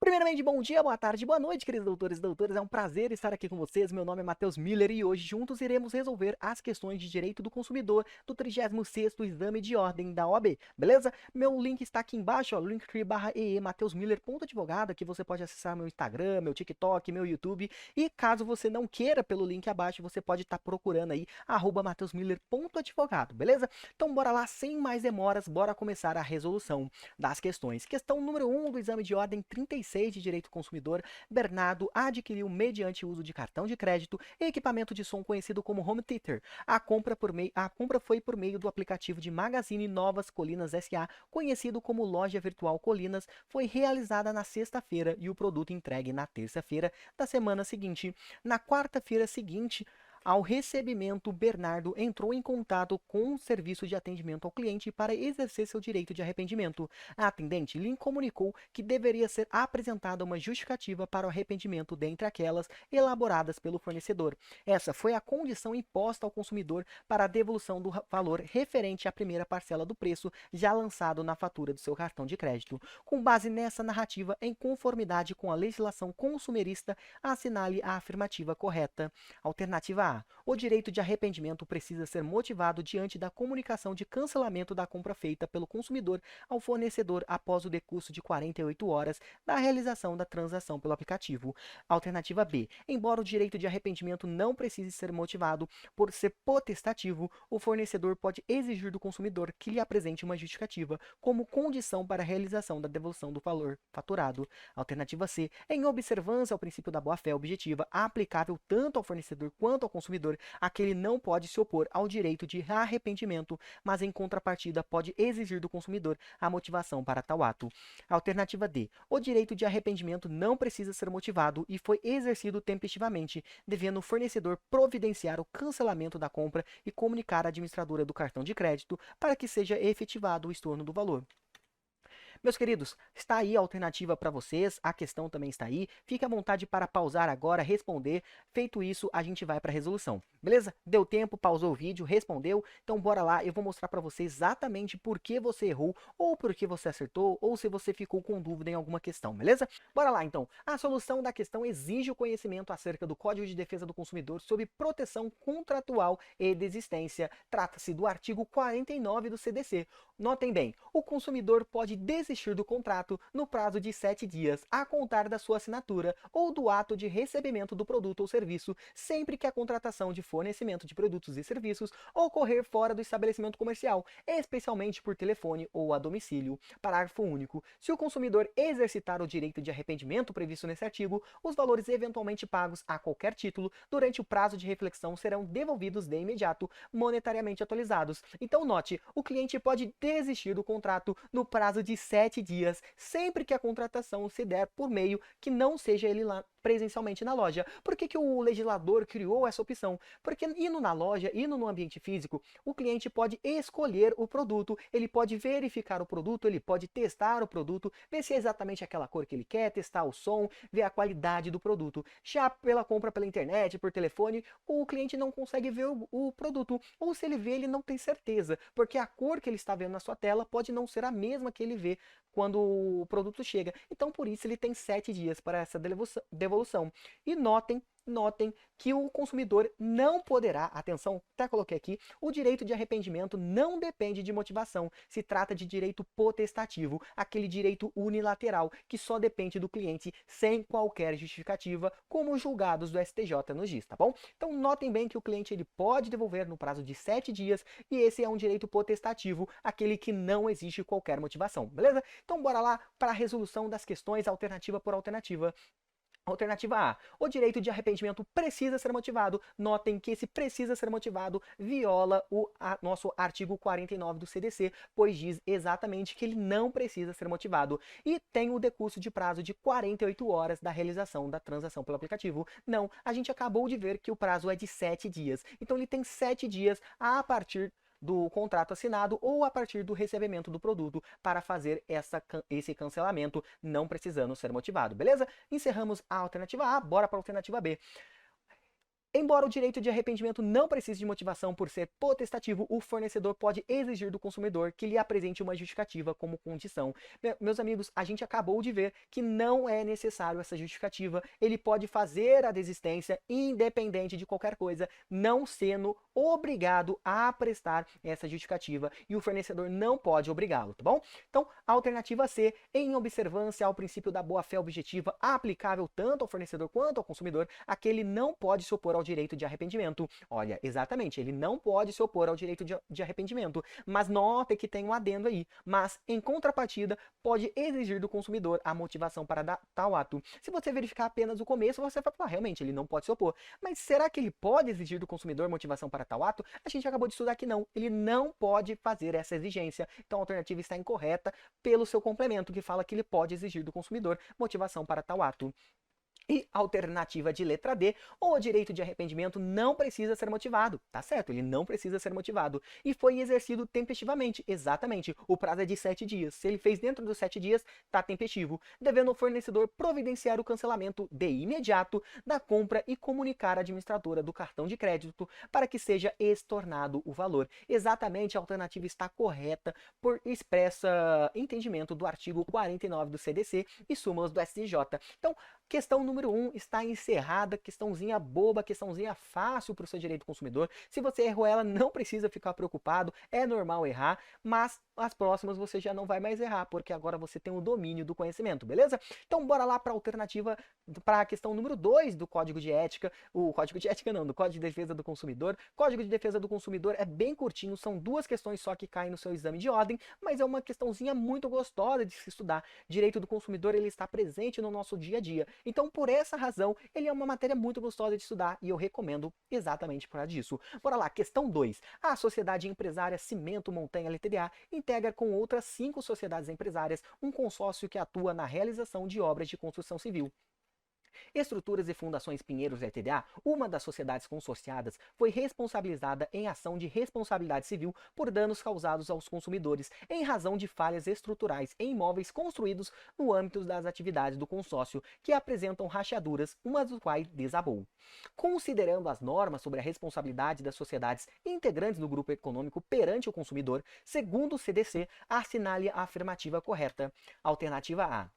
Primeiramente, bom dia, boa tarde, boa noite, queridos doutores e doutoras. É um prazer estar aqui com vocês. Meu nome é Matheus Miller e hoje juntos iremos resolver as questões de direito do consumidor do 36º Exame de Ordem da OAB, beleza? Meu link está aqui embaixo, ó, linktree/ee matheusmiller.advogado, aqui você pode acessar meu Instagram, meu TikTok, meu YouTube. E caso você não queira pelo link abaixo, você pode estar procurando aí, @matheusmiller.advogado, beleza? Então bora lá, sem mais demoras, bora começar a resolução das questões. Questão número 1 do exame de ordem 36 de direito do consumidor. Bernardo adquiriu, mediante uso de cartão de crédito, equipamento de som conhecido como home theater. A compra foi por meio do aplicativo de Magazine Novas Colinas SA, conhecido como Loja Virtual Colinas, foi realizada na sexta-feira e o produto entregue na terça-feira da semana seguinte. Na quarta-feira seguinte ao recebimento, Bernardo entrou em contato com o serviço de atendimento ao cliente para exercer seu direito de arrependimento. A atendente lhe comunicou que deveria ser apresentada uma justificativa para o arrependimento dentre aquelas elaboradas pelo fornecedor. Essa foi a condição imposta ao consumidor para a devolução do valor referente à primeira parcela do preço já lançado na fatura do seu cartão de crédito. Com base nessa narrativa, em conformidade com a legislação consumerista, assinale a afirmativa correta. Alternativa A. O direito de arrependimento precisa ser motivado diante da comunicação de cancelamento da compra feita pelo consumidor ao fornecedor após o decurso de 48 horas da realização da transação pelo aplicativo. Alternativa B. Embora o direito de arrependimento não precise ser motivado por ser potestativo, o fornecedor pode exigir do consumidor que lhe apresente uma justificativa como condição para a realização da devolução do valor faturado. Alternativa C. Em observância ao princípio da boa-fé objetiva, aplicável tanto ao fornecedor quanto ao consumidor, aquele não pode se opor ao direito de arrependimento, mas em contrapartida pode exigir do consumidor a motivação para tal ato. Alternativa D. O direito de arrependimento não precisa ser motivado e foi exercido tempestivamente, devendo o fornecedor providenciar o cancelamento da compra e comunicar à administradora do cartão de crédito para que seja efetivado o estorno do valor. Meus queridos, está aí a alternativa para vocês, a questão também está aí. Fique à vontade para pausar agora, responder. Feito isso, a gente vai para a resolução. Beleza? Deu tempo, pausou o vídeo, respondeu. Então bora lá, eu vou mostrar para você exatamente por que você errou, ou por que você acertou, ou se você ficou com dúvida em alguma questão, beleza? Bora lá então. A solução da questão exige o conhecimento acerca do Código de Defesa do Consumidor sobre proteção contratual e desistência. Trata-se do artigo 49 do CDC. Notem bem, o consumidor pode desistir do contrato no prazo de 7 dias, a contar da sua assinatura ou do ato de recebimento do produto ou serviço, sempre que a contratação de fornecimento de produtos e serviços ocorrer fora do estabelecimento comercial, especialmente por telefone ou a domicílio. Parágrafo único. Se o consumidor exercitar o direito de arrependimento previsto nesse artigo, os valores eventualmente pagos a qualquer título durante o prazo de reflexão serão devolvidos de imediato, monetariamente atualizados. Então note, o cliente pode desistir do contrato no prazo de 7 dias, sempre que a contratação se der por meio que não seja ele lá presencialmente na loja. Por que o legislador criou essa opção? Porque indo na loja, indo no ambiente físico, o cliente pode escolher o produto, ele pode verificar o produto, ele pode testar o produto, ver se é exatamente aquela cor que ele quer, testar o som, ver a qualidade do produto. Já pela compra pela internet, por telefone, o cliente não consegue ver o produto, ou se ele vê, ele não tem certeza, porque a cor que ele está vendo na sua tela pode não ser a mesma que ele vê quando o produto chega. Então, por isso, ele tem 7 dias para essa devolução. E notem que o consumidor não poderá, atenção, até coloquei aqui, o direito de arrependimento não depende de motivação, se trata de direito potestativo, aquele direito unilateral que só depende do cliente sem qualquer justificativa, como os julgados do STJ nos diz, tá bom? Então notem bem que o cliente ele pode devolver no prazo de 7 dias e esse é um direito potestativo, aquele que não existe qualquer motivação, beleza? Então bora lá para a resolução das questões alternativa por alternativa. Alternativa A. O direito de arrependimento precisa ser motivado. Notem que esse precisa ser motivado viola o nosso artigo 49 do CDC, pois diz exatamente que ele não precisa ser motivado. E tem o decurso de prazo de 48 horas da realização da transação pelo aplicativo. Não, a gente acabou de ver que o prazo é de 7 dias. Então ele tem 7 dias a partir do contrato assinado ou a partir do recebimento do produto para fazer esse cancelamento, não precisando ser motivado, beleza? Encerramos a alternativa A, bora para a alternativa B. Embora o direito de arrependimento não precise de motivação por ser potestativo, o fornecedor pode exigir do consumidor que lhe apresente uma justificativa como condição. Meus amigos, a gente acabou de ver que não é necessário essa justificativa. Ele pode fazer a desistência independente de qualquer coisa, não sendo obrigado a prestar essa justificativa, e o fornecedor não pode obrigá-lo, tá bom? Então, a alternativa C, em observância ao princípio da boa-fé objetiva, aplicável tanto ao fornecedor quanto ao consumidor, aquele não pode se opor ao direito de arrependimento. Olha, exatamente, ele não pode se opor ao direito de arrependimento, mas nota que tem um adendo aí. Mas, em contrapartida, pode exigir do consumidor a motivação para tal ato. Se você verificar apenas o começo, você vai falar, realmente, ele não pode se opor. Mas será que ele pode exigir do consumidor motivação para tal ato? A gente acabou de estudar que não, ele não pode fazer essa exigência. Então, a alternativa está incorreta pelo seu complemento, que fala que ele pode exigir do consumidor motivação para tal ato. E alternativa de letra D, o direito de arrependimento não precisa ser motivado, tá certo? Ele não precisa ser motivado. E foi exercido tempestivamente, exatamente. O prazo é de 7 dias. Se ele fez dentro dos 7 dias, tá tempestivo. Devendo o fornecedor providenciar o cancelamento de imediato da compra e comunicar à administradora do cartão de crédito para que seja estornado o valor. Exatamente, a alternativa está correta por expressa entendimento do artigo 49 do CDC e súmulas do STJ. Então, questão número 1 está encerrada, questãozinha boba, questãozinha fácil para o seu direito do consumidor. Se você errou ela, não precisa ficar preocupado, é normal errar, mas as próximas você já não vai mais errar, porque agora você tem o domínio do conhecimento, beleza? Então bora lá para a alternativa, para a questão número 2 do Código de Ética, o Código de Ética não, do Código de Defesa do Consumidor. Código de Defesa do Consumidor é bem curtinho, são 2 questões só que caem no seu exame de ordem, mas é uma questãozinha muito gostosa de se estudar. Direito do consumidor, ele está presente no nosso dia a dia. Então, por essa razão, ele é uma matéria muito gostosa de estudar e eu recomendo exatamente por causa disso. Bora lá, questão 2. A Sociedade Empresária Cimento Montanha LTDA integra com outras 5 sociedades empresárias um consórcio que atua na realização de obras de construção civil. Estruturas e Fundações Pinheiros LTDA, uma das sociedades consorciadas, foi responsabilizada em ação de responsabilidade civil por danos causados aos consumidores em razão de falhas estruturais em imóveis construídos no âmbito das atividades do consórcio, que apresentam rachaduras, uma das quais desabou. Considerando as normas sobre a responsabilidade das sociedades integrantes do grupo econômico perante o consumidor, segundo o CDC, assinale a afirmativa correta. Alternativa A.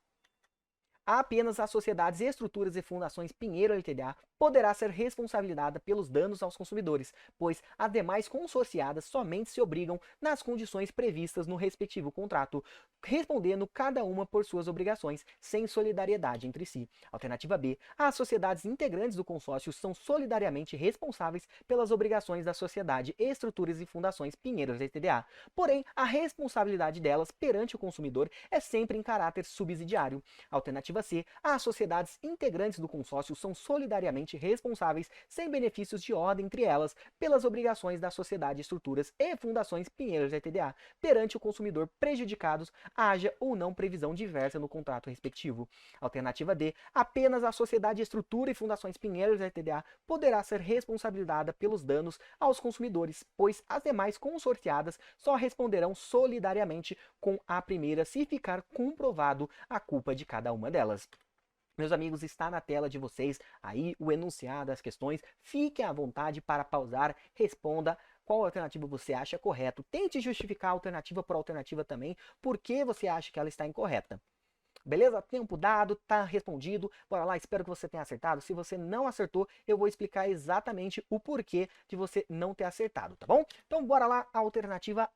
Apenas as sociedades, estruturas e fundações Pinheiro LTDA poderá ser responsabilizada pelos danos aos consumidores, pois as demais consorciadas somente se obrigam nas condições previstas no respectivo contrato, respondendo cada uma por suas obrigações, sem solidariedade entre si. Alternativa B. As sociedades integrantes do consórcio são solidariamente responsáveis pelas obrigações da sociedade, estruturas e fundações Pinheiro LTDA. Porém, a responsabilidade delas perante o consumidor é sempre em caráter subsidiário. Alternativa C. As sociedades integrantes do consórcio são solidariamente responsáveis, sem benefícios de ordem entre elas, pelas obrigações da sociedade, estruturas e fundações Pinheiros LTDA, perante o consumidor prejudicados, haja ou não previsão diversa no contrato respectivo. Alternativa D. Apenas a sociedade, estrutura e fundações Pinheiros LTDA poderá ser responsabilizada pelos danos aos consumidores, pois as demais consorciadas só responderão solidariamente com a primeira se ficar comprovado a culpa de cada uma delas. Meus amigos, está na tela de vocês aí o enunciado das questões. Fiquem à vontade para pausar, responda qual alternativa você acha correto. Tente justificar a alternativa por alternativa também, por que você acha que ela está incorreta. Beleza? Tempo dado, tá respondido. Bora lá, espero que você tenha acertado. Se você não acertou, eu vou explicar exatamente o porquê de você não ter acertado, tá bom? Então bora lá, a alternativa.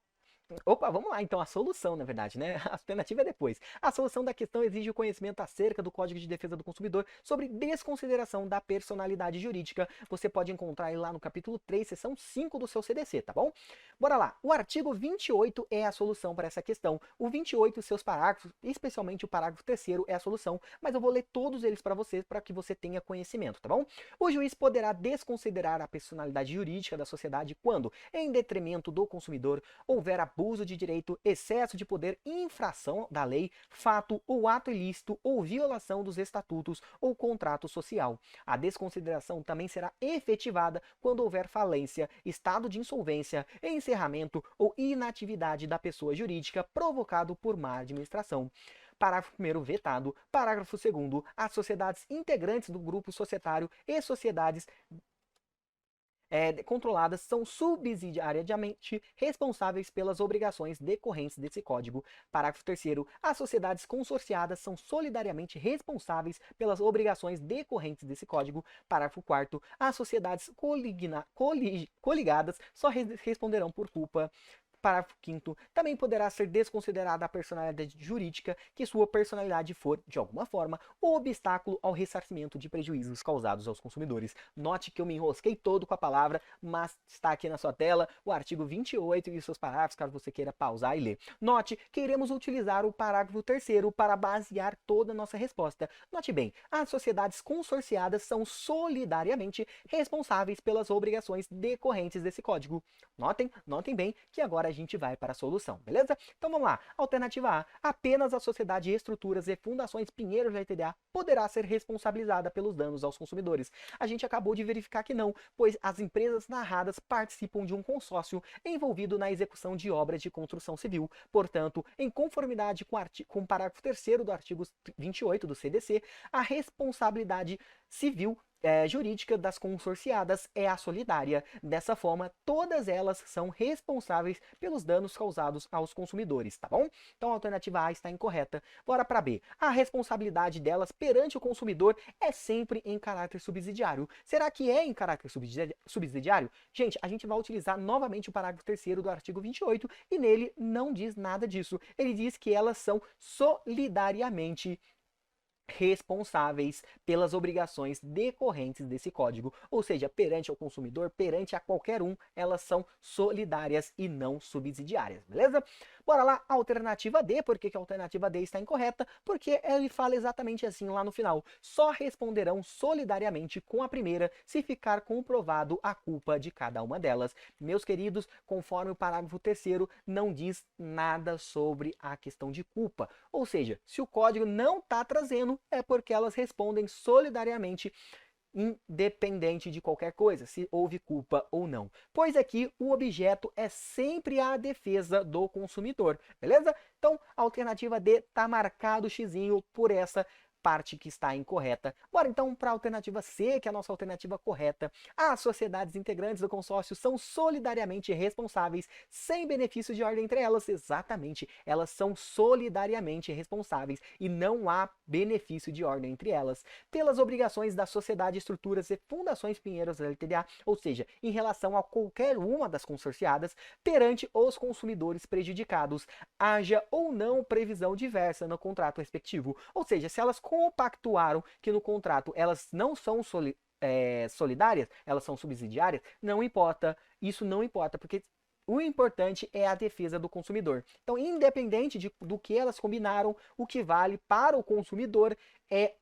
Opa, vamos lá, então a solução, na verdade, né? A alternativa é depois. A solução da questão exige o conhecimento acerca do Código de Defesa do Consumidor sobre desconsideração da personalidade jurídica. Você pode encontrar aí lá no capítulo 3, seção 5 do seu CDC, tá bom? Bora lá. O artigo 28 é a solução para essa questão. O 28 e seus parágrafos, especialmente o parágrafo 3º, é a solução, mas eu vou ler todos eles para você que tenha conhecimento, tá bom? O juiz poderá desconsiderar a personalidade jurídica da sociedade quando, em detrimento do consumidor, houver abuso de direito, excesso de poder, infração da lei, fato ou ato ilícito ou violação dos estatutos ou contrato social. A desconsideração também será efetivada quando houver falência, estado de insolvência, encerramento ou inatividade da pessoa jurídica provocado por má administração. Parágrafo 1º vetado. Parágrafo 2º. As sociedades integrantes do grupo societário e sociedades controladas são subsidiariamente responsáveis pelas obrigações decorrentes desse código. Parágrafo 3º. As sociedades consorciadas são solidariamente responsáveis pelas obrigações decorrentes desse código. Parágrafo 4º. As sociedades coligadas só responderão por culpa. Parágrafo 5º. Também poderá ser desconsiderada a personalidade jurídica que sua personalidade for, de alguma forma, o obstáculo ao ressarcimento de prejuízos causados aos consumidores. Note que eu me enrosquei todo com a palavra, mas está aqui na sua tela o artigo 28 e seus parágrafos, caso você queira pausar e ler. Note que iremos utilizar o parágrafo 3º para basear toda a nossa resposta. Note bem, as sociedades consorciadas são solidariamente responsáveis pelas obrigações decorrentes desse código. Notem bem que agora a gente vai para a solução, beleza? Então vamos lá. Alternativa A. Apenas a sociedade Estruturas e Fundações Pinheiros LTDA poderá ser responsabilizada pelos danos aos consumidores. A gente acabou de verificar que não, pois as empresas narradas participam de um consórcio envolvido na execução de obras de construção civil. Portanto, em conformidade com o parágrafo 3º do artigo 28 do CDC, a responsabilidade civil jurídica das consorciadas é a solidária. Dessa forma, todas elas são responsáveis pelos danos causados aos consumidores, tá bom? Então a alternativa A está incorreta. Bora para B. A responsabilidade delas perante o consumidor é sempre em caráter subsidiário. Será que é em caráter subsidiário? Gente, a gente vai utilizar novamente o parágrafo 3º do artigo 28 e nele não diz nada disso. Ele diz que elas são solidariamente responsáveis pelas obrigações decorrentes desse código, ou seja, perante ao consumidor, perante a qualquer um, elas são solidárias e não subsidiárias, beleza? Bora lá, alternativa D. Por que a alternativa D está incorreta? Porque ele fala exatamente assim lá no final. Só responderão solidariamente com a primeira se ficar comprovado a culpa de cada uma delas. Meus queridos, conforme o parágrafo 3º, não diz nada sobre a questão de culpa. Ou seja, se o código não está trazendo, é porque elas respondem solidariamente, independente de qualquer coisa, se houve culpa ou não. Pois aqui o objeto é sempre a defesa do consumidor, beleza? Então, a alternativa D está marcado o xizinho por essa parte que está incorreta. Bora então para a alternativa C, que é a nossa alternativa correta. As sociedades integrantes do consórcio são solidariamente responsáveis, sem benefício de ordem entre elas. Exatamente, elas são solidariamente responsáveis e não há benefício de ordem entre elas, pelas obrigações da sociedade, estruturas e fundações Pinheiros LTDA, ou seja, em relação a qualquer uma das consorciadas, perante os consumidores prejudicados, haja ou não previsão diversa no contrato respectivo. Ou seja, se elas compactuaram que no contrato elas não são solidárias, elas são subsidiárias, não importa, isso não importa, porque o importante é a defesa do consumidor. Então, independente do que elas combinaram, o que vale para o consumidor é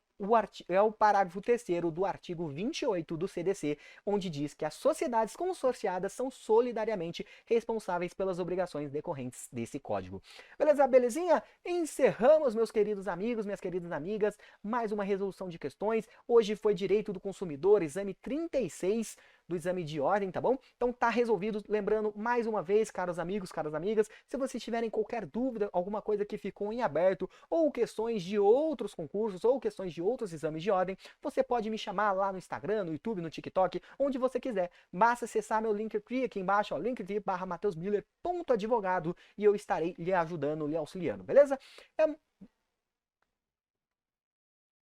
o parágrafo 3º do artigo 28 do CDC, onde diz que as sociedades consorciadas são solidariamente responsáveis pelas obrigações decorrentes desse código. Beleza, belezinha? Encerramos, meus queridos amigos, minhas queridas amigas, mais uma resolução de questões. Hoje foi Direito do Consumidor, exame 36 do exame de ordem, tá bom? Então tá resolvido. Lembrando mais uma vez, caros amigos, caras amigas, se vocês tiverem qualquer dúvida, alguma coisa que ficou em aberto, ou questões de outros concursos, ou questões de outros exames de ordem, você pode me chamar lá no Instagram, no YouTube, no TikTok, onde você quiser. Basta acessar meu Linktree aqui embaixo, ó, linktree.com/mateusmiller.advogado, e eu estarei lhe ajudando, lhe auxiliando, beleza?